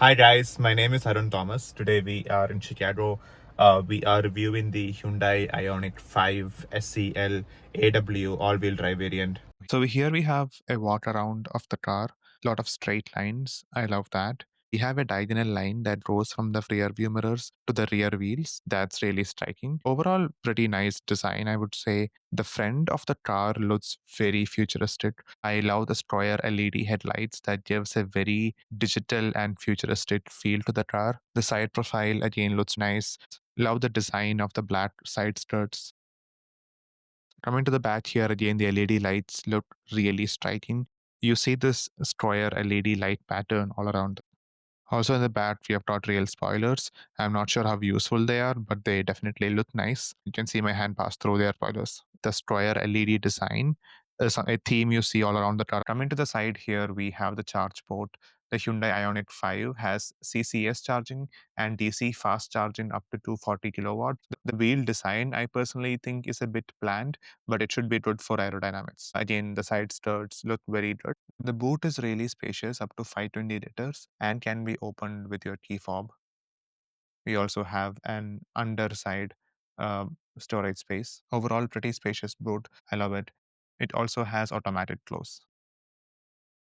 Hi guys, my name is Arun Thomas. Today we are in Chicago. We are reviewing the Hyundai IONIQ 5 SCL AW all-wheel drive variant. So here we have a walk around of the car, lot of straight lines. I love that. We have a diagonal line that goes from the rear view mirrors to the rear wheels. That's really striking. Overall, pretty nice design, I would say. The front of the car looks very futuristic. I love the Stroyer LED headlights that gives a very digital and futuristic feel to the car. The side profile again looks nice. Love the design of the black side skirts. Coming to the back here again, the LED lights look really striking. You see this Stroyer LED light pattern all around. Also in the back, we have got real spoilers. I'm not sure how useful they are, but they definitely look nice. You can see my hand pass through their spoilers. The Stroyer LED design is a theme you see all around the car. Coming to the side here, we have the charge port. The Hyundai IONIQ 5 has CCS charging and DC fast charging up to 240 kilowatts. The wheel design, I personally think, is a bit bland, but it should be good for aerodynamics. Again, the side skirts look very good. The boot is really spacious, up to 520 liters, and can be opened with your key fob. We also have an underside storage space. Overall, pretty spacious boot. I love it. It also has automatic close.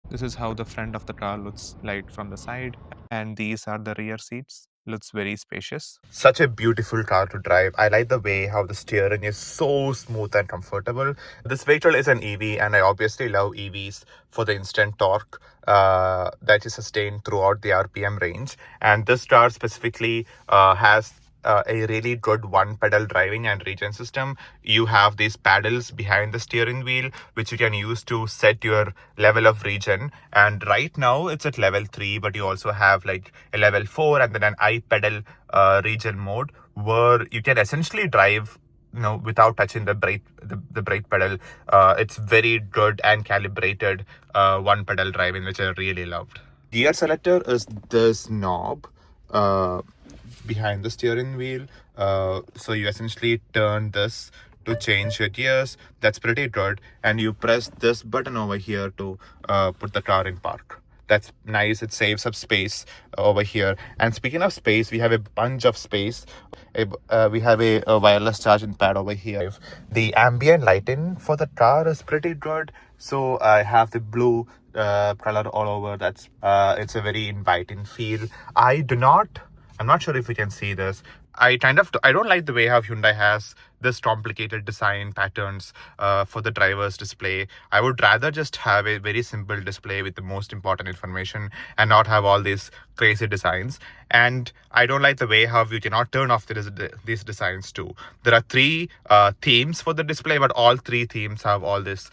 This is how the front of the car looks like from the side, and these are the rear seats. Looks very spacious. Such a beautiful car to drive. I like the way how the steering is so smooth and comfortable. This vehicle is an EV, and I obviously love EVs for the instant torque that is sustained throughout the RPM range. And this car specifically has a really good one pedal driving and regen system. You have these paddles behind the steering wheel which you can use to set your level of regen, and right now it's at level 3, but you also have like a level 4 and then an I pedal regen mode where you can essentially drive without touching the brake pedal. It's very good and calibrated one pedal driving, which I really loved. Gear selector is this knob behind the steering wheel. So you essentially turn this to change your gears. That's pretty good. And you press this button over here to put the car in park. That's nice. It saves up space over here. And speaking of space, we have a bunch of space. We have a wireless charging pad over here. The ambient lighting for the car is pretty good. So I have the blue color all over. It's a very inviting feel. I'm not sure if you can see this. I don't like the way how Hyundai has this complicated design patterns for the driver's display. I would rather just have a very simple display with the most important information and not have all these crazy designs. And I don't like the way how you cannot turn off these designs too. There are three themes for the display, but all three themes have all these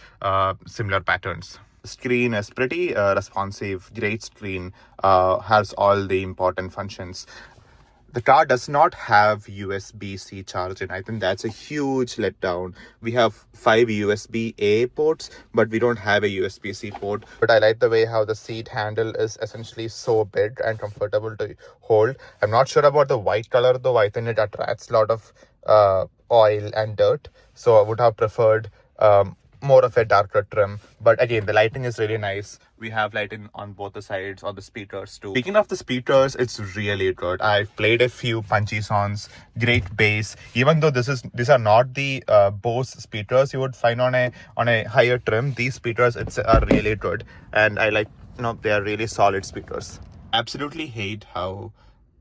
similar patterns. Screen is pretty responsive, great screen, has all the important functions. The car does not have USB-C charging. I think that's a huge letdown. We have 5 USB-A ports, but we don't have a USB-C port. But I like the way how the seat handle is essentially so big and comfortable to hold. I'm not sure about the white color though. I think it attracts a lot of oil and dirt. So I would have preferred more of a darker trim. But again, the lighting is really nice. We have lighting on both the sides, on the speakers too. Speaking of the speakers, it's really good. I've played a few punchy songs, great bass. Even though these are not the Bose speakers you would find on a higher trim, these speakers are really good, and I like they are really solid speakers. Absolutely hate how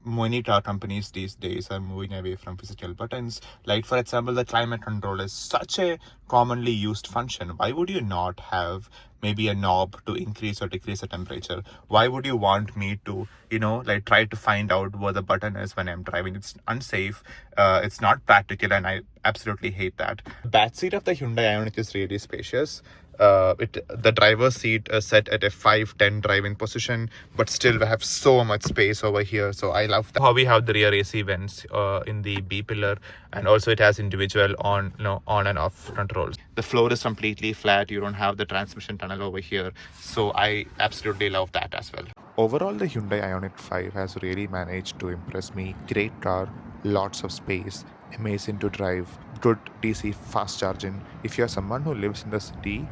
many car companies these days are moving away from physical buttons. Like, for example, the climate control is such a commonly used function. Why would you not have maybe a knob to increase or decrease the temperature? Why would you want me to, like try to find out where the button is when I'm driving? It's unsafe. It's not practical, and I absolutely hate that. The back seat of the Hyundai IONIQ is really spacious. The driver's seat is set at a 5'10" driving position, but still we have so much space over here. So I love that. How we have the rear AC vents in the B pillar, and also it has individual on and off controls. The floor is completely flat. You don't have the transmission tunnel over here. So I absolutely love that as well. Overall, the Hyundai IONIQ 5 has really managed to impress me. Great car, lots of space, amazing to drive, good DC fast charging. If you're someone who lives in the city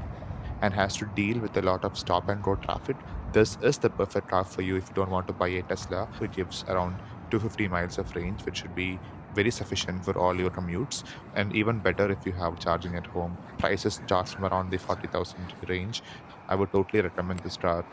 and has to deal with a lot of stop and go traffic, this is the perfect car for you if you don't want to buy a Tesla. It gives around 250 miles of range, which should be very sufficient for all your commutes, and even better if you have charging at home. Prices start from around the 40,000 range. I would totally recommend this car.